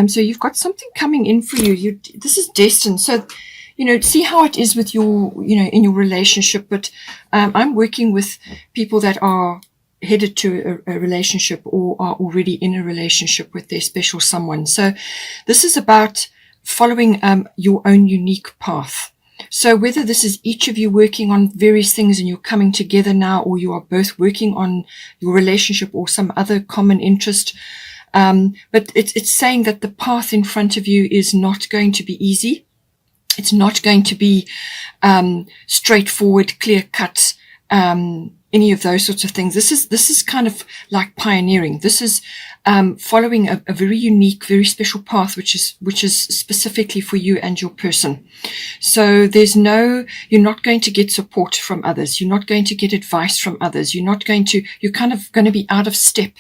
So you've got something coming in for you. This is destined. So, see how it is with your, in your relationship. But I'm working with people that are headed to a relationship or are already in a relationship with their special someone. So this is about following your own unique path. So whether this is each of you working on various things and you're coming together now, or you are both working on your relationship or some other common interest, but it's saying that the path in front of you is not going to be easy. It's not going to be straightforward, clear cut, any of those sorts of things. This is kind of like pioneering. This is following a very unique, very special path, which is specifically for you and your person. So you're not going to get support from others. You're not going to get advice from others. You're kind of going to be out of step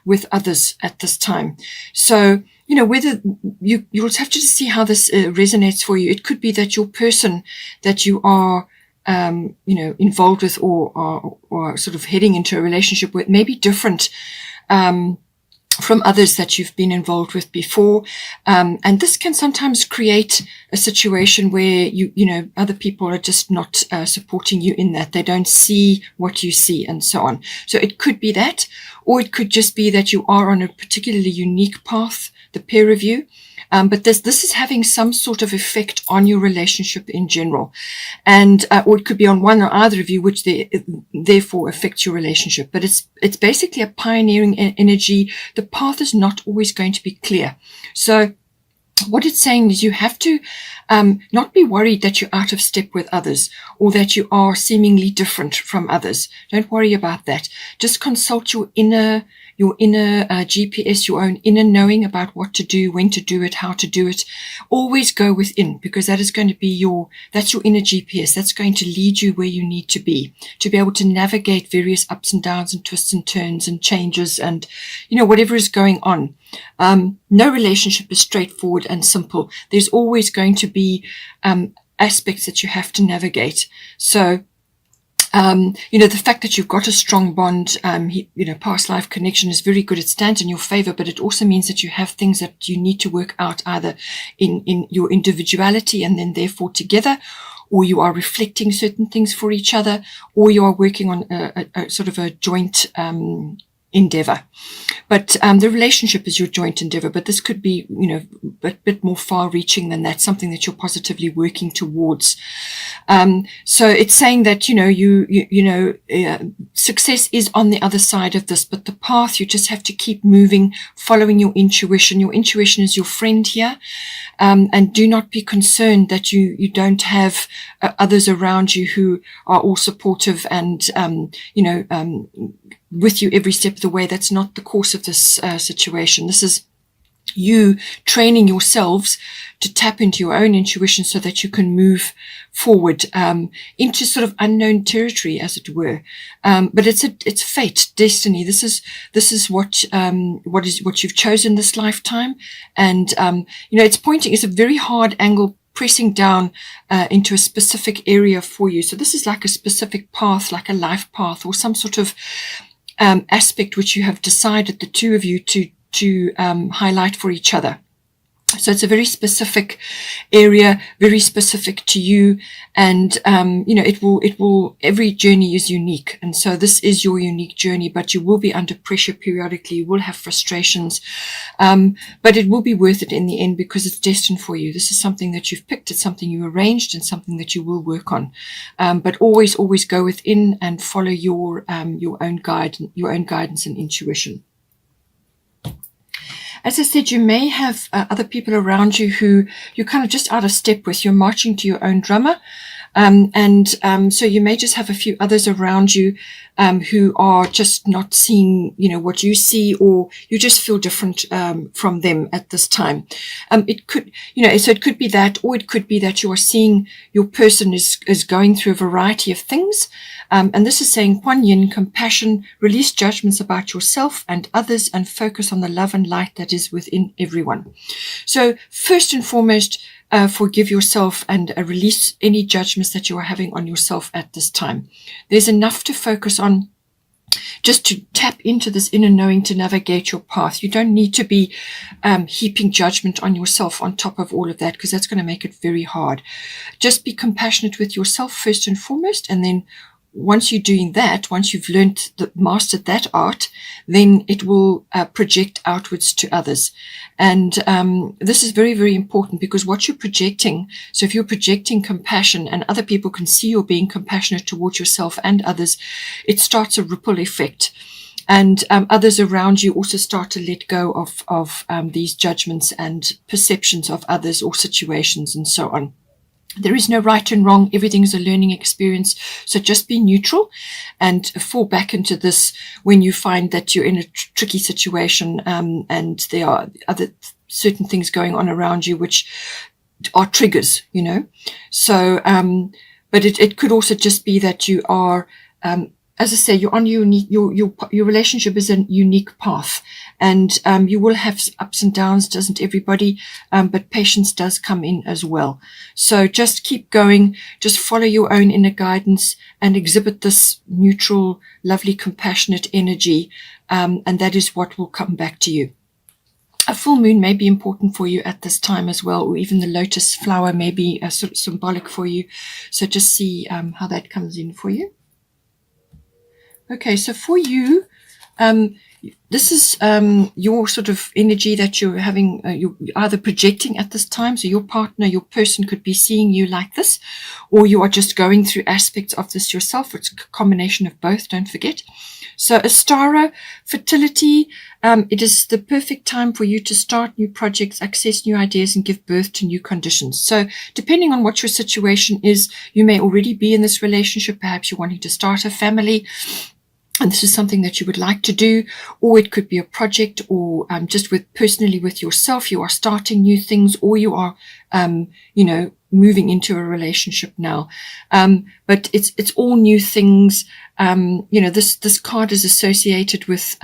with others at this time. So, whether you'll have to see how this resonates for you. It could be that your person that you are involved with or sort of heading into a relationship with may be different from others that you've been involved with before. And this can sometimes create a situation where other people are just not supporting you in that. They don't see what you see and so on. So it could be that, or it could just be that you are on a particularly unique path, the pair of you. But this is having some sort of effect on your relationship in general. And, or it could be on one or either of you, which therefore affects your relationship. But it's basically a pioneering energy. The path is not always going to be clear. So what it's saying is you have to not be worried that you're out of step with others or that you are seemingly different from others. Don't worry about that. Just consult your inner GPS, your own inner knowing about what to do, when to do it, how to do it. Always go within, because that is going to be that's your inner GPS. That's going to lead you where you need to be able to navigate various ups and downs and twists and turns and changes and, whatever is going on. No relationship is straightforward and simple. There's always going to be aspects that you have to navigate. So, the fact that you've got a strong bond, past life connection is very good. It stands in your favor, but it also means that you have things that you need to work out either in your individuality and then therefore together, or you are reflecting certain things for each other, or you are working on a sort of a joint, endeavor. But the relationship is your joint endeavor, but this could be, a bit more far reaching than that, something that you're positively working towards. So it's saying that, success is on the other side of this, but the path, you just have to keep moving, following your intuition. Your intuition is your friend here. And do not be concerned that you don't have others around you who are all supportive and, with you every step of the way. That's not the course of this situation. This is you training yourselves to tap into your own intuition so that you can move forward into sort of unknown territory, as it were. But it's fate, destiny. This is what you've chosen this lifetime, and it's a very hard angle pressing down into a specific area for you. So this is like a specific path, like a life path, or some sort of aspect which you have decided, the two of you, to highlight for each other. So it's a very specific area, very specific to you. And, every journey is unique. And so this is your unique journey, but you will be under pressure periodically. You will have frustrations. But it will be worth it in the end because it's destined for you. This is something that you've picked. It's something you arranged and something that you will work on. But always go within and follow your own guidance and intuition. As I said, you may have other people around you who you're kind of just out of step with. You're marching to your own drummer. So you may just have a few others around you who are just not seeing, what you see, or you just feel different from them at this time. It could, so it could be that, or it could be that you are seeing your person is going through a variety of things. And this is saying, Kuan Yin, compassion, release judgments about yourself and others, and focus on the love and light that is within everyone. So first and foremost, forgive yourself and release any judgments that you are having on yourself at this time. There's enough to focus on just to tap into this inner knowing to navigate your path. You don't need to be heaping judgment on yourself on top of all of that, because that's going to make it very hard. Just be compassionate with yourself first and foremost, and then once you're doing that, once you've mastered that art, then it will project outwards to others. And this is very, very important, because what you're projecting, so if you're projecting compassion and other people can see you're being compassionate towards yourself and others, it starts a ripple effect. And others around you also start to let go of these judgments and perceptions of others or situations and so on. There is no right and wrong. Everything is a learning experience. So just be neutral and fall back into this when you find that you're in a tricky situation, and there are other certain things going on around you which are triggers, So, but it could also just be that you are, as I say, you're on your relationship is a unique path, and you will have ups and downs, doesn't everybody? But patience does come in as well. So just keep going, just follow your own inner guidance and exhibit this neutral, lovely, compassionate energy, and that is what will come back to you. A full moon may be important for you at this time as well, or even the lotus flower may be sort of symbolic for you. So just see how that comes in for you. Okay, so for you, this is your sort of energy that you're having, you're either projecting at this time. So your partner, your person could be seeing you like this, or you are just going through aspects of this yourself. It's a combination of both, don't forget. So Astara, fertility, it is the perfect time for you to start new projects, access new ideas, and give birth to new conditions. So depending on what your situation is, you may already be in this relationship. Perhaps you're wanting to start a family, and this is something that you would like to do, or it could be a project, or just personally with yourself, you are starting new things, or you are, moving into a relationship now. But it's all new things. This card is associated with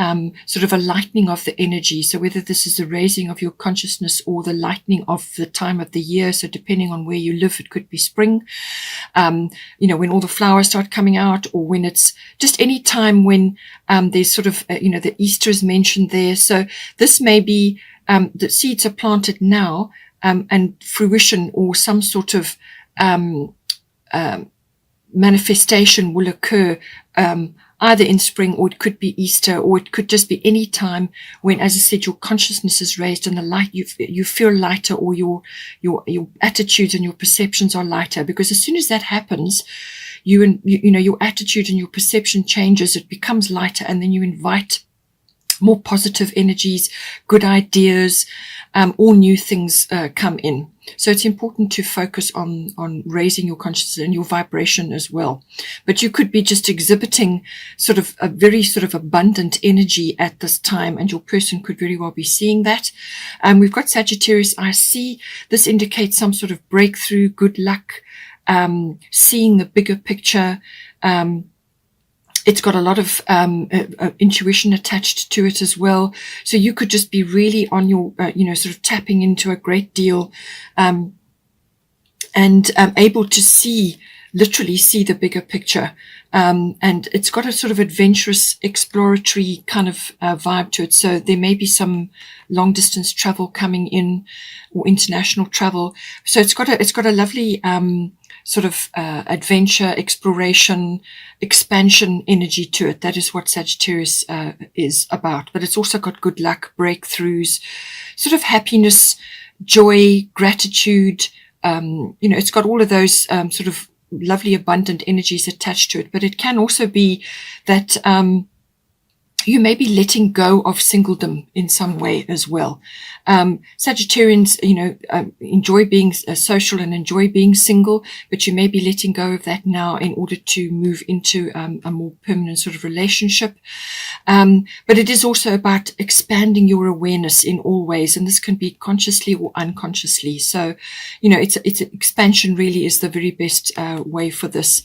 sort of a lightening of the energy. So whether this is a raising of your consciousness or the lightening of the time of the year. So depending on where you live, it could be spring, when all the flowers start coming out, or when it's just any time when there's sort of, the Easter is mentioned there. So this may be the seeds are planted now, and fruition or some sort of manifestation will occur either in spring, or it could be Easter, or it could just be any time when, as I said, your consciousness is raised and the light, you feel lighter, or your attitudes and your perceptions are lighter. Because as soon as that happens, your attitude and your perception changes, it becomes lighter, and then you invite more positive energies, good ideas, all new things come in. So it's important to focus on raising your consciousness and your vibration as well. But you could be just exhibiting sort of a very sort of abundant energy at this time, and your person could very well be seeing that. We've got Sagittarius. I see this indicates some sort of breakthrough, good luck, seeing the bigger picture. It's got a lot of intuition attached to it as well. So you could just be really on your, sort of tapping into a great deal, and able to literally see the bigger picture. And it's got a sort of adventurous, exploratory kind of vibe to it. So there may be some long distance travel coming in, or international travel. So it's got a lovely sort of adventure, exploration, expansion energy to it. That is what Sagittarius is about. But it's also got good luck, breakthroughs, sort of happiness, joy, gratitude. It's got all of those sort of lovely, abundant energies attached to it. But it can also be that you may be letting go of singledom in some way as well. Sagittarians, enjoy being social and enjoy being single, but you may be letting go of that now in order to move into a more permanent sort of relationship. But it is also about expanding your awareness in all ways, and this can be consciously or unconsciously. So, it's expansion really is the very best way for this.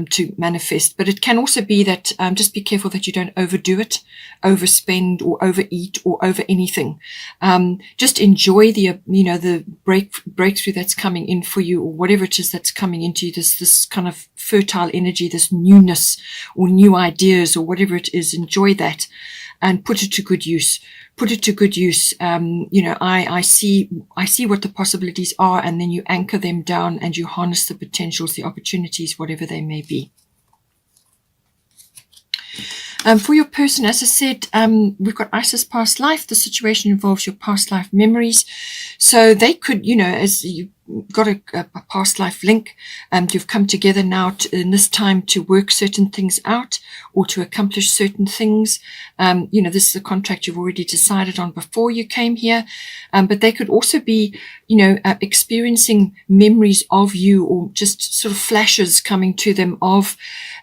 to manifest. But it can also be that just be careful that you don't overdo it, overspend or overeat or over anything. Just enjoy the the breakthrough that's coming in for you, or whatever it is that's coming into you, this kind of fertile energy, this newness or new ideas or whatever it is. Enjoy that and put it to good use. Put it to good use. I see what the possibilities are, and then you anchor them down and you harness the potentials, the opportunities, whatever they may be. For your person, as I said, we've got Isis past life. The situation involves your past life memories. So they could, as you got a past life link, you've come together now in this time to work certain things out or to accomplish certain things. This is a contract you've already decided on before you came here. But they could also be, experiencing memories of you, or just sort of flashes coming to them of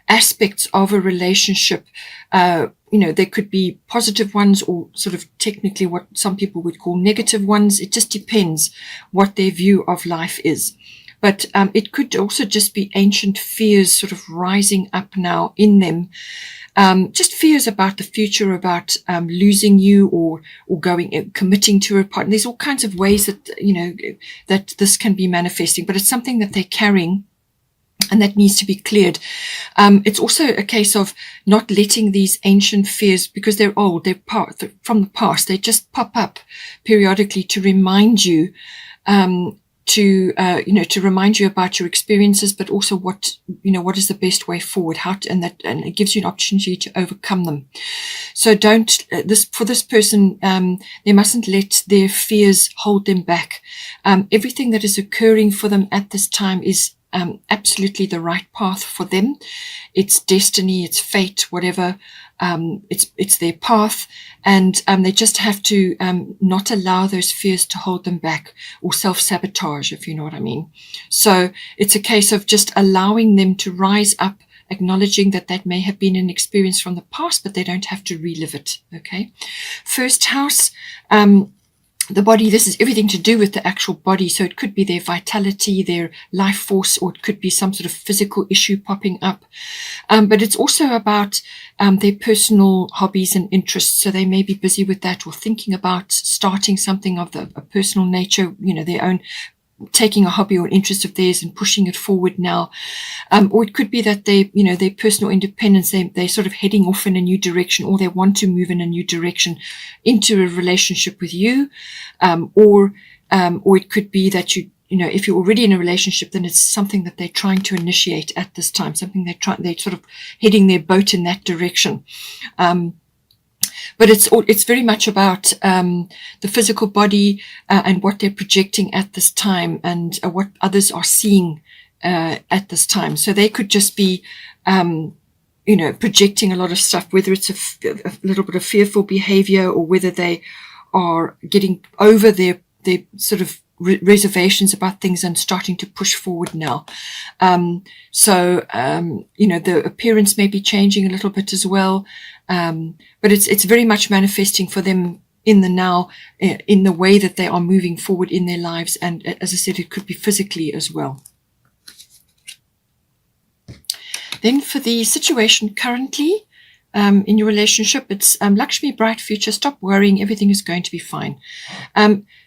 aspects of a relationship. There could be positive ones or sort of technically what some people would call negative ones. It just depends what their view of life is. But it could also just be ancient fears sort of rising up now in them. Just fears about the future, about losing you or committing to a partner. There's all kinds of ways that, that this can be manifesting, but it's something that they're carrying, and that needs to be cleared. It's also a case of not letting these ancient fears, because they're old, they're from the past, they just pop up periodically to remind you, to remind you about your experiences, but also what is the best way forward, and it gives you an opportunity to overcome them. So for this person, they mustn't let their fears hold them back. Everything that is occurring for them at this time is absolutely the right path for them. It's destiny, it's fate, whatever. It's their path, and they just have to not allow those fears to hold them back or self-sabotage, if you know what I mean. So it's a case of just allowing them to rise up, acknowledging that may have been an experience from the past, but they don't have to relive it. Okay. First house, the body, this is everything to do with the actual body. So it could be their vitality, their life force, or it could be some sort of physical issue popping up. But it's also about their personal hobbies and interests. So they may be busy with that, or thinking about starting something of a personal nature, their own, taking a hobby or an interest of theirs and pushing it forward now. Or it could be that their personal independence, they're sort of heading off in a new direction, or they want to move in a new direction into a relationship with you. Or it could be that if you're already in a relationship, then it's something that they're trying to initiate at this time, something they're sort of heading their boat in that direction. But it's very much about the physical body and what they're projecting at this time, and what others are seeing at this time. So they could just be, projecting a lot of stuff, whether it's a little bit of fearful behavior, or whether they are getting over their sort of reservations about things and starting to push forward now. The appearance may be changing a little bit as well. But it's very much manifesting for them in the now, in the way that they are moving forward in their lives. And as I said, it could be physically as well. Then for the situation currently, in your relationship, it's Lakshmi, bright future. Stop worrying. Everything is going to be fine.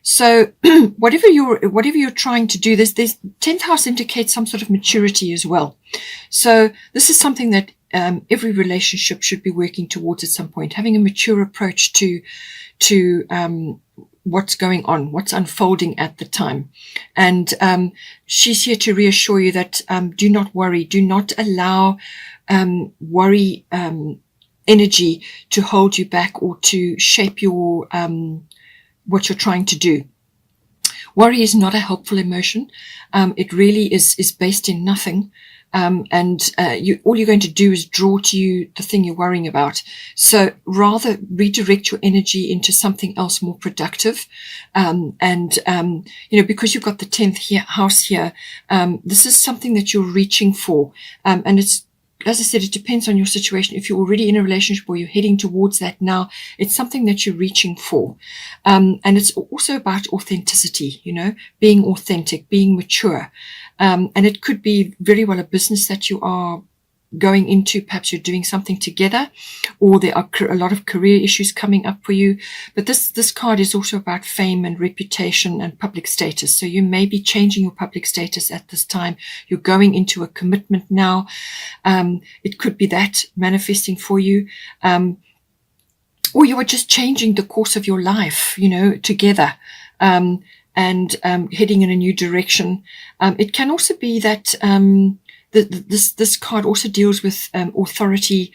So whatever you're trying to do, this 10th house indicates some sort of maturity as well. So this is something that every relationship should be working towards at some point, having a mature approach to what's going on, what's unfolding at the time. And she's here to reassure you that do not worry, do not allow worry energy to hold you back or to shape your what you're trying to do. Worry is not a helpful emotion. It really is based in nothing. All you're going to do is draw to you the thing you're worrying about. So rather redirect your energy into something else more productive. Because you've got the 10th house here, this is something that you're reaching for. And it's as I said, it depends on your situation. If you're already in a relationship or you're heading towards that now, it's something that you're reaching for. And it's also about authenticity, being authentic, being mature. And it could be very well a business that you are going into. Perhaps you're doing something together, or there are a lot of career issues coming up for you. But this card is also about fame and reputation and public status. So you may be changing your public status at this time. You're going into a commitment now. It could be that manifesting for you. Or you are just changing the course of your life, together. And heading in a new direction. It can also be that this card also deals with authority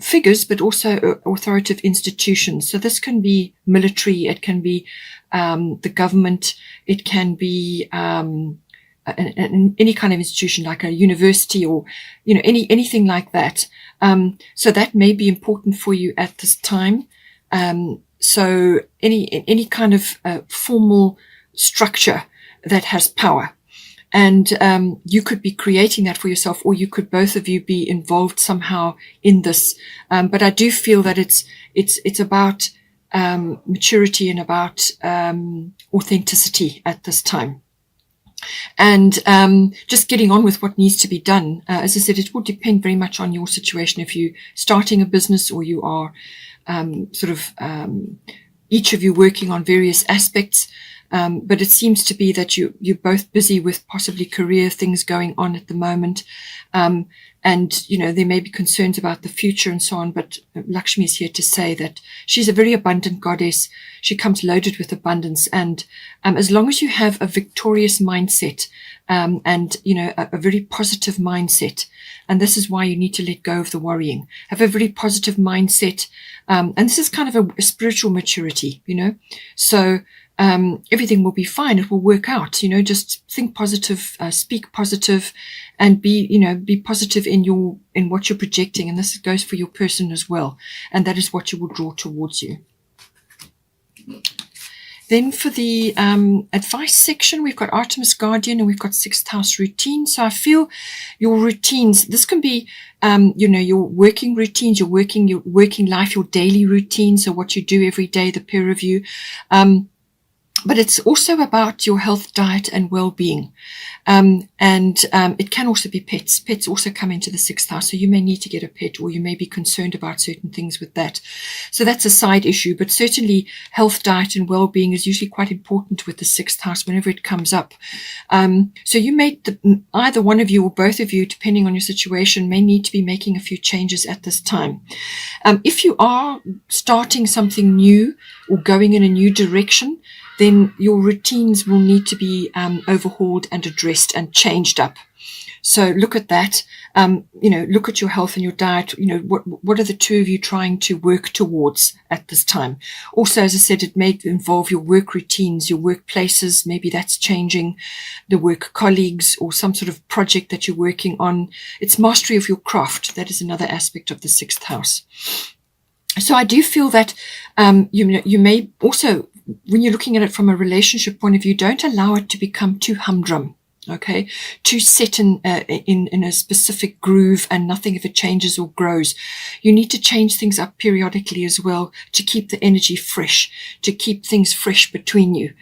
figures, but also authoritative institutions. So this can be military, it can be the government, it can be any kind of institution like a university or anything like that. So that may be important for you at this time. So any kind of formal structure that has power. And you could be creating that for yourself, or you could both of you be involved somehow in this. But I do feel that it's about maturity and about authenticity at this time. And just getting on with what needs to be done. As I said, it will depend very much on your situation. If you're starting a business or you are each of you working on various aspects. But it seems to be that you're both busy with possibly career things going on at the moment. And, there may be concerns about the future and so on. But Lakshmi is here to say that she's a very abundant goddess. She comes loaded with abundance. And as long as you have a victorious mindset, and, a very positive mindset, and this is why you need to let go of the worrying, have a very positive mindset. And this is kind of a spiritual maturity, So, everything will be fine. It will work out, just think positive, speak positive, and be positive in what you're projecting. And this goes for your person as well. And that is what you will draw towards you. Then for the advice section, we've got Artemis Guardian and we've got sixth house routine. So I feel your routines, this can be, your working routines, your working life, your daily routine. So what you do every day, the peer review. But it's also about your health, diet, and well-being. And it can also be pets. Pets also come into the sixth house. So you may need to get a pet, or you may be concerned about certain things with that. So that's a side issue. But certainly health, diet, and well-being is usually quite important with the sixth house whenever it comes up. So you may, either one of you or both of you, depending on your situation, may need to be making a few changes at this time. If you are starting something new or going in a new direction, then your routines will need to be overhauled and addressed and changed up. So look at that. Look at your health and your diet. What are the two of you trying to work towards at this time? Also, as I said, it may involve your work routines, your workplaces. Maybe that's changing, the work colleagues, or some sort of project that you're working on. It's mastery of your craft. That is another aspect of the sixth house. So I do feel that you may also, when you're looking at it from a relationship point of view, don't allow it to become too humdrum. Okay, too set in a specific groove, and nothing if it changes or grows. You need to change things up periodically as well to keep the energy fresh, to keep things fresh between you.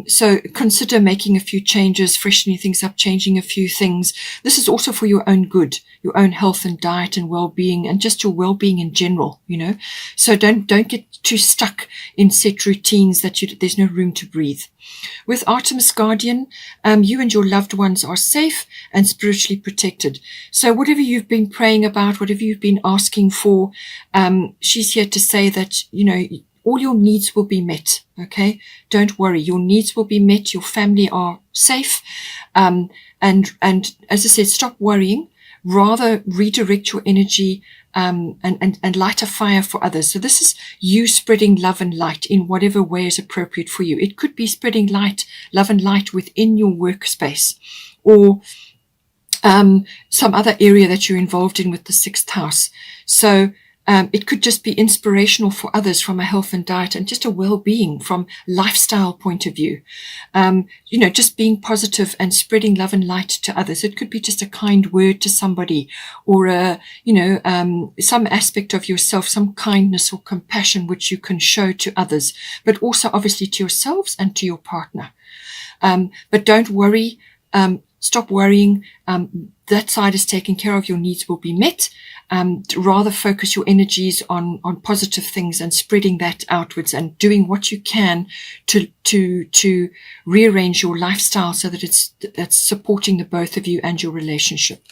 So consider making a few changes, freshening things up, changing a few things. This is also for your own good, your own health and diet and well-being, and just your well-being in general. So don't get too stuck in set routines that there's no room to breathe. With Artemis Guardian, you and your loved ones are safe and spiritually protected. So whatever you've been praying about, whatever you've been asking for, she's here to say that, all your needs will be met. Okay. Don't worry. Your needs will be met. Your family are safe. And as I said, stop worrying, rather redirect your energy and light a fire for others. So this is you spreading love and light in whatever way is appropriate for you. It could be spreading love and light within your workspace, or some other area that you're involved in with the sixth house. So It could just be inspirational for others from a health and diet and just a well-being from lifestyle point of view. Just being positive and spreading love and light to others. It could be just a kind word to somebody, or some aspect of yourself, some kindness or compassion which you can show to others, but also obviously to yourselves and to your partner. But don't worry. Stop worrying. That side is taken care of. Your needs will be met. Rather focus your energies on positive things and spreading that outwards and doing what you can to rearrange your lifestyle so that it's supporting the both of you and your relationship.